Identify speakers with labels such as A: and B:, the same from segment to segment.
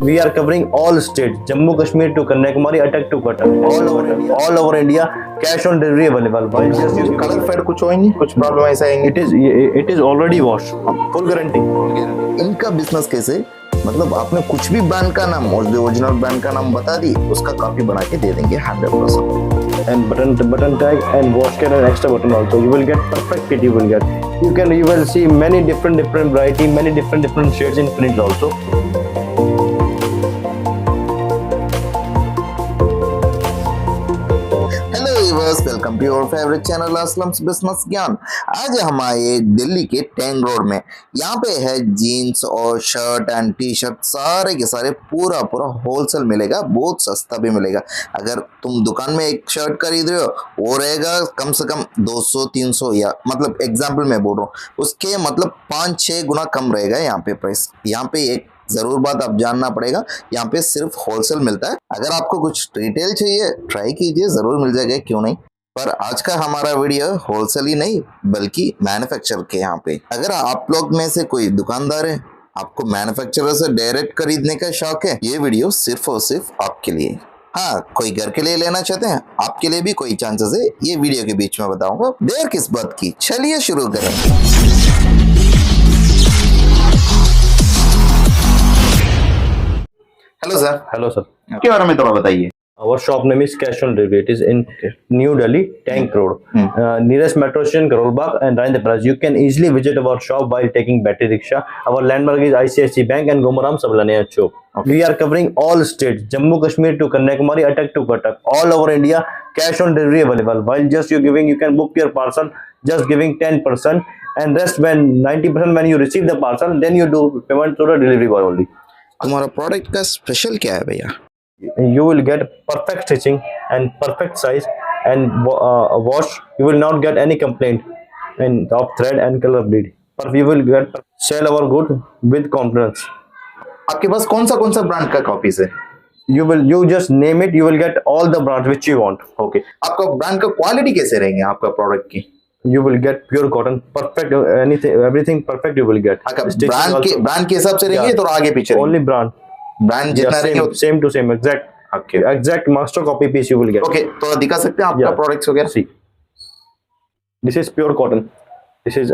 A: We are covering all states, Jammu Kashmir to Kanyakumari, Attack to Cuttack, all over India. Cash on delivery available. While just you
B: colour fade कुछ होएंगे, कुछ problem ऐसा आएंगे?
A: it is already washed, full guarantee.
B: इनका business कैसे, मतलब आपने कुछ भी ब्रांड का नाम, ओरिजिनल ब्रांड का नाम बता दी, उसका कॉपी बना के दे देंगे 100%.
A: And button tag and wash can and extra button also. You will get perfect fit. You will get. You will see many different variety, many different shades in print also.
B: Welcome to your favourite channel Aslam's business ज्ञान. आज हम आए दिल्ली के Tang road में. यहाँ पे है jeans और शर्ट एंड टी शर्ट, सारे के सारे पूरा होलसेल मिलेगा, बहुत सस्ता भी मिलेगा. अगर तुम दुकान में एक शर्ट खरीद रहे हो, वो रहेगा कम से कम 200-300, या मतलब एग्जाम्पल मैं बोल रहा हूँ, उसके मतलब 5-6 गुना कम रहेगा यहाँ पे प्राइस. यहाँ पे एक जरूर बात आप जानना पड़ेगा, यहाँ पे सिर्फ होलसेल मिलता है. अगर आपको कुछ रिटेल चाहिए, ट्राई कीजिए, जरूर मिल जाएगा, क्यों नहीं. पर आज का हमारा वीडियो होलसेल ही नहीं बल्कि मैन्युफैक्चर के. यहाँ पे अगर आप लोग में से कोई दुकानदार है, आपको मैन्युफैक्चरर से डायरेक्ट खरीदने का शौक है, ये वीडियो सिर्फ और सिर्फ आपके लिए. हाँ, कोई घर के लिए लेना चाहते हैं, आपके लिए भी कोई चांसेस है, ये वीडियो के बीच में बताऊंगा. देर किस बात की, चलिए शुरू करें. Hello sir.
A: Hello sir.
B: के बारे में थोड़ा बताइए.
A: Our shop name is Cash on Delivery. It is in New Delhi, Tank Road, nearest metro station, Karol Bagh and Rajendra Place. You can easily visit our shop while taking battery rickshaw. Our landmark is ICICI Bank and Gomaram Sablania Chowk. We are covering all states, Jammu Kashmir to Kanyakumari, Attack to Cuttack, all over India. Cash on delivery available. While just you can book your parcel, just giving 10%, and rest when 90% when you receive the parcel, then you do payment to the delivery boy only.
B: हमारा product का special क्या है भैया?
A: You will get perfect stitching and perfect size and wash. You will not get any complaint and of thread and color bleed. But you will get sell our good with confidence.
B: आपके पास कौन सा brand का copies है?
A: You just name it. You will get all the brands which you want. Okay.
B: आपका brand का quality कैसे रहेंगे आपका प्रोडक्ट की?
A: You will get pure cotton, perfect, everything perfect. You will get.
B: Brand के हिसाब से रहेंगे तो आगे पीछे
A: only brand.
B: ब्रांड जितना रहेंगे
A: same to same, exact master copy piece you will get.
B: Okay, तो दिखा सकते हैं आपका प्रोडक्ट्स वगैरह?
A: See, this is pure cotton. This is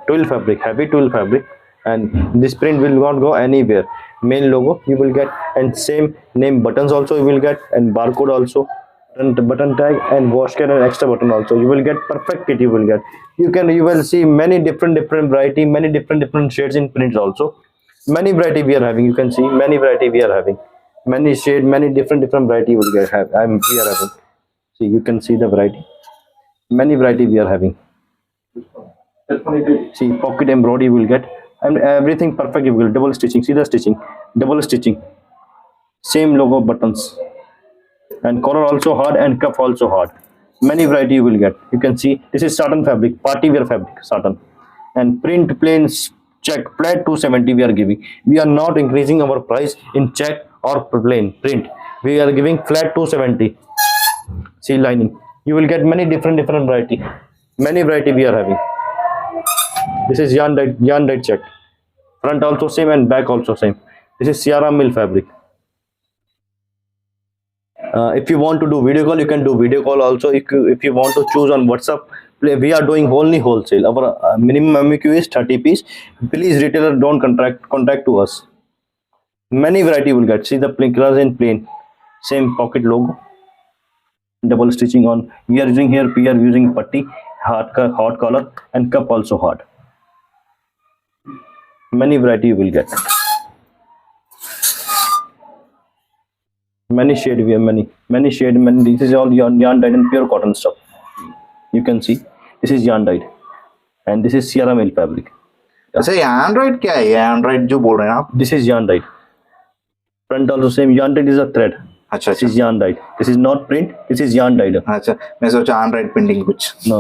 A: twill fabric, heavy twill fabric, and this print will not go anywhere. Main logo you will get, and same name buttons also you will get, and barcode also, and button tag and wash can and extra button also. You will get perfect kit. You will get. You will see many different variety, many different shades in prints also. Many variety we are having. You can see many variety we are having. Many shade, many different variety you will get. We are having. See, you can see the variety. Many variety we are having. See, pocket embroidery you will get, and everything perfect. You will get double stitching. See the stitching, double stitching. Same logo buttons, and collar also hard and cuff also hard. Many variety you will get. You can see this is satin fabric, party wear fabric, satin, and print plain check flat 270 we are giving. We are not increasing our price in check or plain print. We are giving flat 270. See lining. You will get many different variety. Many variety we are having. This is yarn dyed check. Front also same and back also same. This is Sierra Mill fabric. If you want to do video call, you can do video call also. If you want to choose on WhatsApp, we are doing only wholesale. Our minimum MQ is 30 piece. Please retailer don't contact to us. Many variety you will get. See the colors in plain, same pocket logo, double stitching on. We are using putty, hot collar, and cup also hard. Many variety you will get. Many shade we have, many shade. This is all yarn dyed and pure cotton stuff. You can see this is yarn dyed, and this is Sierra Mill fabric.
B: अच्छा, ये Android क्या है? ये Android जो बोल रहे हैं आप?
A: This is yarn dyed. Front also same. Yarn dyed is a thread.
B: अच्छा,
A: this is yarn dyed. This is not print. This is yarn dyed.
B: अच्छा, मैं सोचा एंड्रॉइड प्रिंटिंग कुछ.
A: No.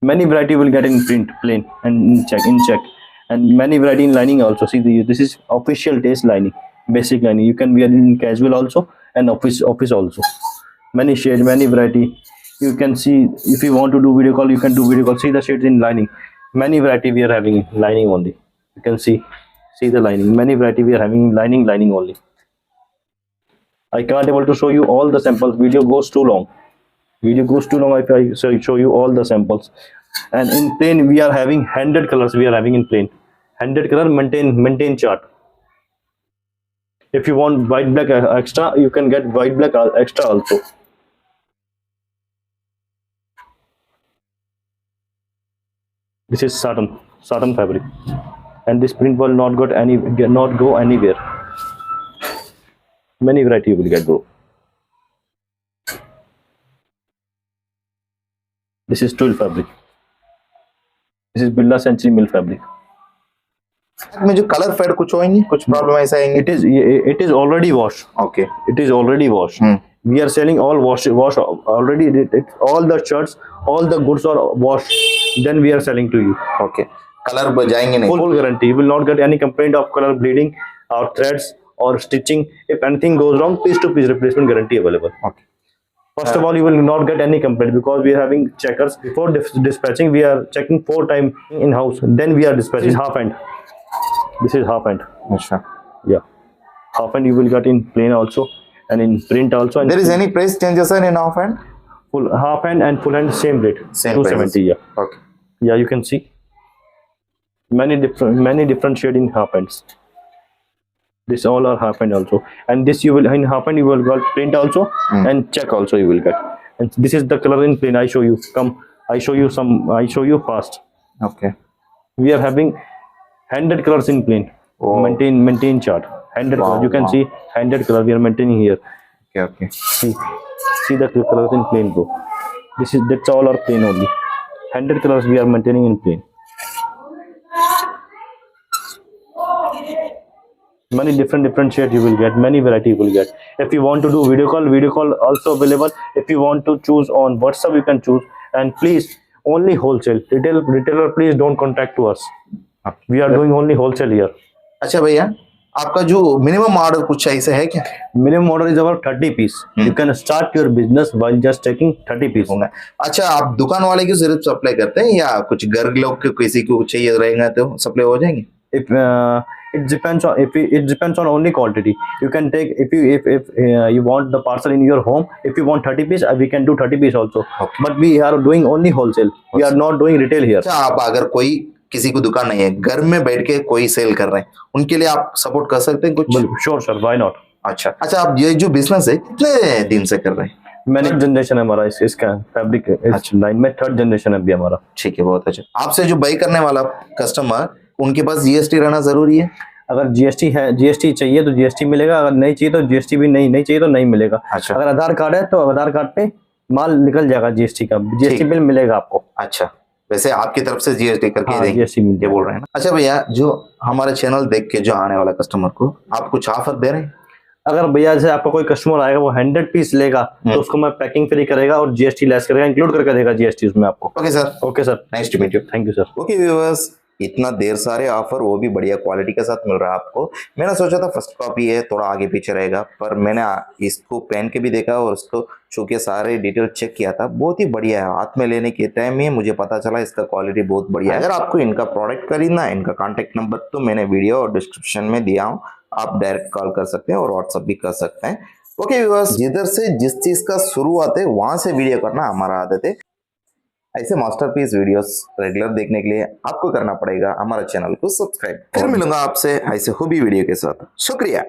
A: Many variety will get in print, plain and in check, and many variety in lining also. See this is official taste lining, basic lining. You can wear it in casual also and office also. Many shades, many variety. You can see if you want to do video call, you can do video call. See the shades in lining. Many variety we are having in lining only. You can see See the lining. Many variety we are having lining only. I can't able to show you all the samples. Video goes too long. Video goes too long if I show you all the samples. And in plain we are having 100 colors. We are having in plain 100 color maintain chart. If you want white black extra, you can get white black extra also. This is satin fabric, and this print will not go anywhere. Many variety you will get, bro. This is twill fabric. This is Birla Century Mill fabric.
B: में जो colour fade कुछ होएंगे, कुछ problem ऐसा आएंगे?
A: It is already washed.
B: Okay.
A: It is already washed. We are selling all wash already. All the shirts, all the goods are washed. Then we are selling to you.
B: Okay. Colour जाएंगे नहीं?
A: Full guarantee. You will not get any complaint of color bleeding or threads or stitching. If anything goes wrong, piece to piece replacement guarantee available.
B: Okay.
A: First of all, you will not get any complaint because we are having checkers. Before dispatching, we are checking 4 times in house. Then we are dispatching half end. This is half end.
B: अच्छा.
A: Yeah, half end you will get in plain also and in print also. And
B: there is any price changes in half hand?
A: Full half hand and full hand same rate.
B: Same
A: 270. Yeah.
B: Okay.
A: Yeah, you can see many different shade in half hands. This all are half hand also, and this you will in half hand you will get print also and check also you will get. And this is the color in plain. I show you. Come, I show you some. I show you fast.
B: Okay.
A: We are having 100 colors in plain.
B: Oh.
A: Maintain chart. 100 colors. You can see 100 colors we are maintaining here.
B: Okay. Okay.
A: See the colors in plain, bro. That's all are plain only. 100 colors we are maintaining in plain. Many different shades you will get. Many variety you will get. If you want to do video call also available. If you want to choose on WhatsApp, you can choose. And please, only wholesale. Retailer, please don't contact to us. We are doing only wholesale here.
B: अच्छा भैया, आपका जो minimum order कुछ ऐसे है क्या?
A: Minimum order is about 30 piece. You can start your business while just taking 30 piece.
B: होगा. अच्छा, आप दुकान वाले की सिर्फ सप्लाई करते हैं या कुछ घर लोग के किसी को चाहिए रहेगा तो सप्लाई हो जाएंगे?
A: It depends on only quantity. You can take if you want the parcel in your home. If you want 30 piece, we can do 30 piece also.
B: Okay.
A: But we are doing only wholesale. We are not doing retail here.
B: अच्छा, आप अगर कोई किसी को दुकान नहीं है, घर में बैठ के कोई सेल कर रहे हैं, उनके लिए आप सपोर्ट कर सकते हैं कुछ?
A: Sure sir, why not?
B: अच्छा, आप ये जो बिजनेस है कितने दिन से कर रहे हैं?
A: मैंने जनरेशन है हमारा इसका फैब्रिक लाइन में 3rd जनरेशन है अभी हमारा.
B: ठीक है, बहुत अच्छा. आपसे जो बाई करने वाला कस्टमर, उनके पास जीएसटी रहना जरूरी है?
A: अगर जीएसटी चाहिए तो जीएसटी मिलेगा, अगर नहीं चाहिए तो जीएसटी भी नहीं चाहिए तो नहीं मिलेगा.
B: अच्छा.
A: अगर आधार कार्ड है तो आधार कार्ड पे माल निकल जाएगा जीएसटी का, जीएसटी बिल मिलेगा आपको.
B: अच्छा, वैसे आपकी तरफ से जीएसटी करके देंगे,
A: जीएसटी
B: ये बोल रहे हैं ना? अच्छा भैया, जो हमारे चैनल देख के जो आने वाला कस्टमर को आप कुछ ऑफर दे रहे हैं?
A: अगर भैया जैसे आपका कोई कस्टमर आएगा वो 100 पीस लेगा तो उसको मैं पैकिंग फ्री करेगा और जीएसटी लेस करेगा, इंक्लूड करके देगा जीएसटी उसमें आपको.
B: Okay sir.
A: Okay sir,
B: nice to meet you.
A: Thank you sir.
B: Okay viewers, इतना देर सारे ऑफर, वो भी बढ़िया क्वालिटी के साथ मिल रहा है आपको. मैंने सोचा था फर्स्ट कॉपी है, थोड़ा आगे पीछे रहेगा, पर मैंने इसको पहन के भी देखा और उसको छू के सारे डिटेल चेक किया था. बहुत ही बढ़िया है. हाथ में लेने के टाइम में मुझे पता चला इसका क्वालिटी बहुत बढ़िया है. अगर आपको इनका प्रोडक्ट खरीदना है, इनका कॉन्टेक्ट नंबर तो मैंने वीडियो और डिस्क्रिप्शन में दिया हूँ. आप डायरेक्ट कॉल कर सकते हैं और व्हाट्सअप भी कर सकते हैं. ओके व्यूअर्स, जिधर से जिस चीज का शुरुआत है वहां से वीडियो करना हमारा आदत है. ऐसे मास्टरपीस वीडियोस रेगुलर देखने के लिए आपको करना पड़ेगा हमारा चैनल को सब्सक्राइब. फिर मिलूंगा आपसे ऐसे खूबी वीडियो के साथ. शुक्रिया.